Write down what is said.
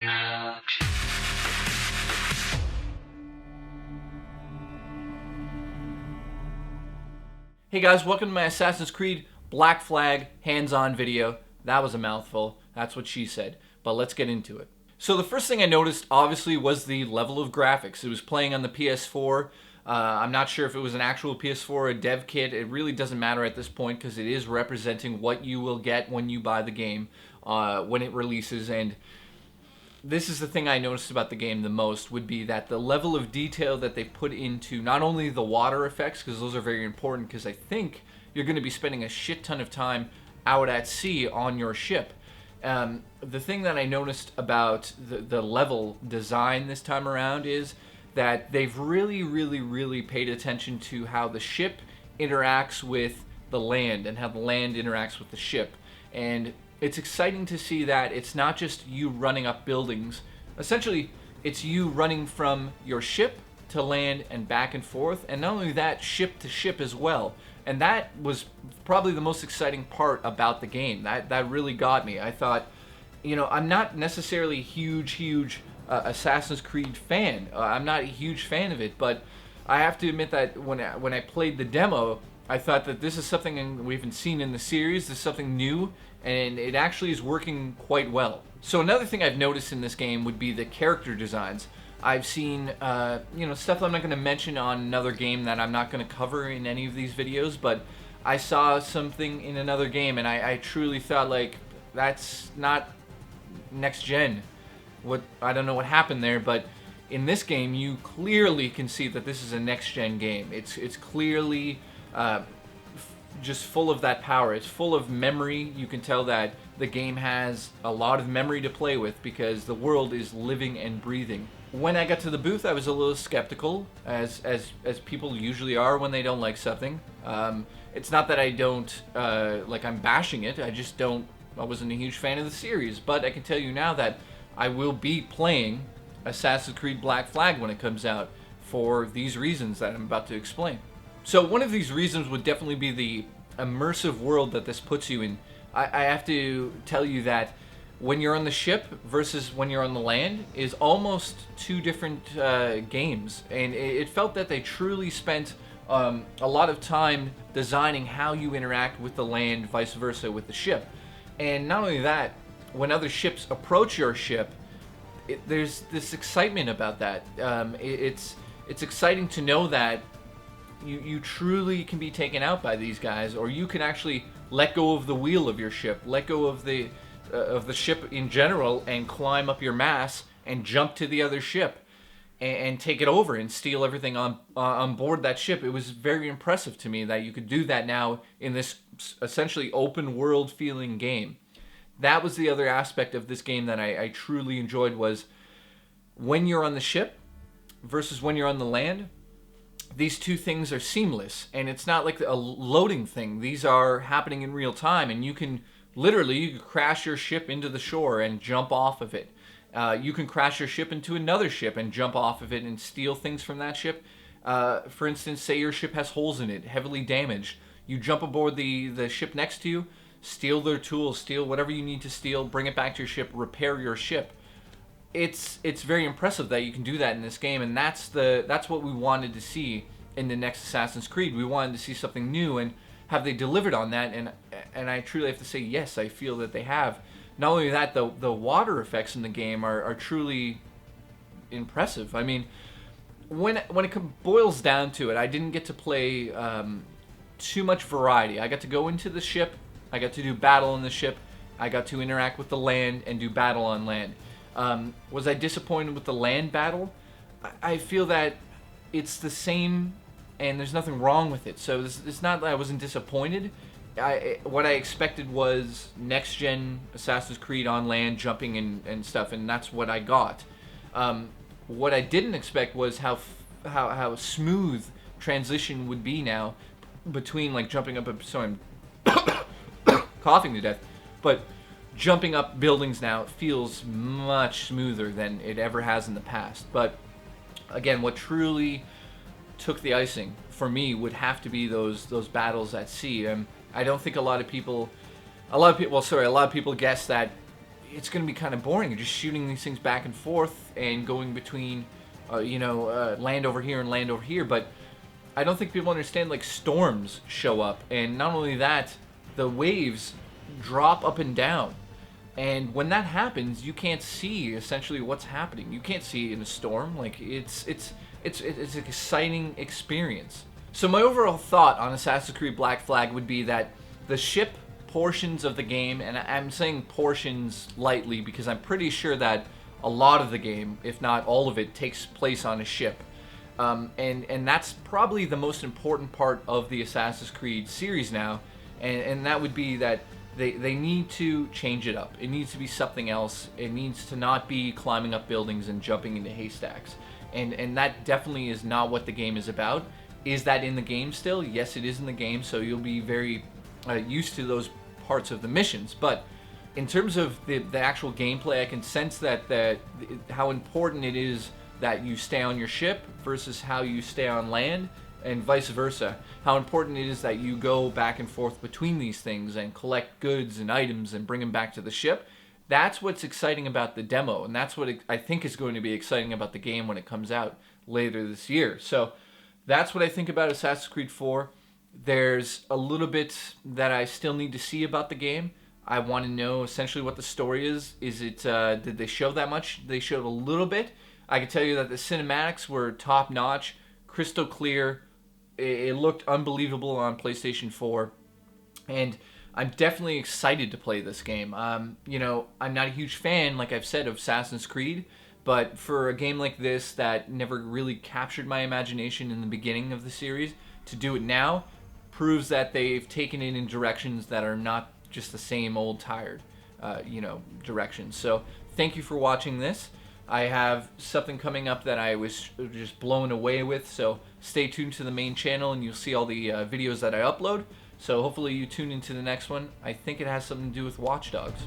Hey guys, welcome to my Assassin's Creed Black Flag hands-on video. That was a mouthful, that's what she said, but let's get into it. So the first thing I noticed, obviously, was the level of graphics. It was playing on the PS4. I'm not sure if it was an actual PS4 or a dev kit. It really doesn't matter at this point because it is representing what you will get when you buy the game when it releases. And this is the thing I noticed about the game the most, would be that the level of detail that they put into not only the water effects, because those are very important, because I think you're going to be spending a shit ton of time out at sea on your ship. The thing that I noticed about the level design this time around is that they've really paid attention to how the ship interacts with the land and how the land interacts with the ship. And it's exciting to see that it's not just you running up buildings. Essentially, it's you running from your ship to land and back and forth, and not only that, ship to ship as well. And that was probably the most exciting part about the game. That really got me. I thought, you know, I'm not necessarily a huge Assassin's Creed fan. I'm not a huge fan of it, but I have to admit that when I played the demo, I thought that this is something we haven't seen in the series. This is something new, and it actually is working quite well. So another thing I've noticed in this game would be the character designs. I've seen, stuff I'm not going to mention on another game that I'm not going to cover in any of these videos, but I saw something in another game, and I truly thought, like, that's not next gen. I don't know what happened there, but in this game, you clearly can see that this is a next gen game. It's clearly just full of that power. It's full of memory. You can tell that the game has a lot of memory to play with because the world is living and breathing. When I got to the booth, I was a little skeptical, as people usually are when they don't like something. It's not that I don't I'm bashing it. I wasn't a huge fan of the series, but I can tell you now that I will be playing Assassin's Creed Black Flag when it comes out for these reasons that I'm about to explain. So one of these reasons would definitely be the immersive world that this puts you in. I have to tell you that when you're on the ship versus when you're on the land is almost two different games. And it felt that they truly spent a lot of time designing how you interact with the land, vice versa with the ship. And not only that, when other ships approach your ship, there's this excitement about that. It's exciting to know that you truly can be taken out by these guys, or you can actually let go of the wheel of your ship, let go of the ship in general, and climb up your mast and jump to the other ship and take it over and steal everything on board that ship. It was very impressive to me that you could do that now in this essentially open world feeling game. That was the other aspect of this game that I truly enjoyed, was when you're on the ship versus when you're on the land, these two things are seamless, and it's not like a loading thing. These are happening in real time, and you can crash your ship into the shore and jump off of it. You can crash your ship into another ship and jump off of it and steal things from that ship. For instance, say your ship has holes in it, heavily damaged. You jump aboard the ship next to you, steal their tools, steal whatever you need to steal, bring it back to your ship, repair your ship. It's very impressive that you can do that in this game, and that's what we wanted to see in the next Assassin's Creed. We wanted to see something new, and have they delivered on that? And I truly have to say yes, I feel that they have. Not only that, the water effects in the game are truly impressive. I mean, when it boils down to it, I didn't get to play too much variety. I got to go into the ship, I got to do battle on the ship, I got to interact with the land and do battle on land. Was I disappointed with the land battle? I feel that it's the same, and there's nothing wrong with it. So it's not that I wasn't disappointed. What I expected was next-gen Assassin's Creed on land, jumping and stuff, and that's what I got. What I didn't expect was how smooth transition would be now between, like, jumping up. Sorry, I'm coughing to death, but jumping up buildings now feels much smoother than it ever has in the past. But again, what truly took the icing for me would have to be those battles at sea. I don't think a lot of people guess that it's going to be kind of boring. You're just shooting these things back and forth and going between, land over here and land over here. But I don't think people understand, like, storms show up. And not only that, the waves drop up and down. And when that happens, you can't see essentially what's happening. You can't see in a storm. Like, it's an exciting experience. So my overall thought on Assassin's Creed Black Flag would be that the ship portions of the game, and I'm saying portions lightly because I'm pretty sure that a lot of the game, if not all of it, takes place on a ship. And that's probably the most important part of the Assassin's Creed series now, and that would be that they need to change it up. It needs to be something else. It needs to not be climbing up buildings and jumping into haystacks. And that definitely is not what the game is about. Is that in the game still? Yes, it is in the game, so you'll be very used to those parts of the missions. But in terms of the actual gameplay, I can sense that how important it is that you stay on your ship versus how you stay on land, and vice versa. How important it is that you go back and forth between these things and collect goods and items and bring them back to the ship. That's what's exciting about the demo, and that's what I think is going to be exciting about the game when it comes out later this year. So that's what I think about Assassin's Creed 4. There's a little bit that I still need to see about the game. I want to know essentially what the story is. Is it, did they show that much? They showed a little bit. I can tell you that the cinematics were top notch, crystal clear. It looked unbelievable on PlayStation 4. And I'm definitely excited to play this game. I'm not a huge fan, like I've said, of Assassin's Creed. But for a game like this that never really captured my imagination in the beginning of the series, to do it now proves that they've taken it in directions that are not just the same old tired, directions. So thank you for watching this. I have something coming up that I was just blown away with, so stay tuned to the main channel and you'll see all the videos that I upload. So hopefully you tune into the next one. I think it has something to do with Watch Dogs.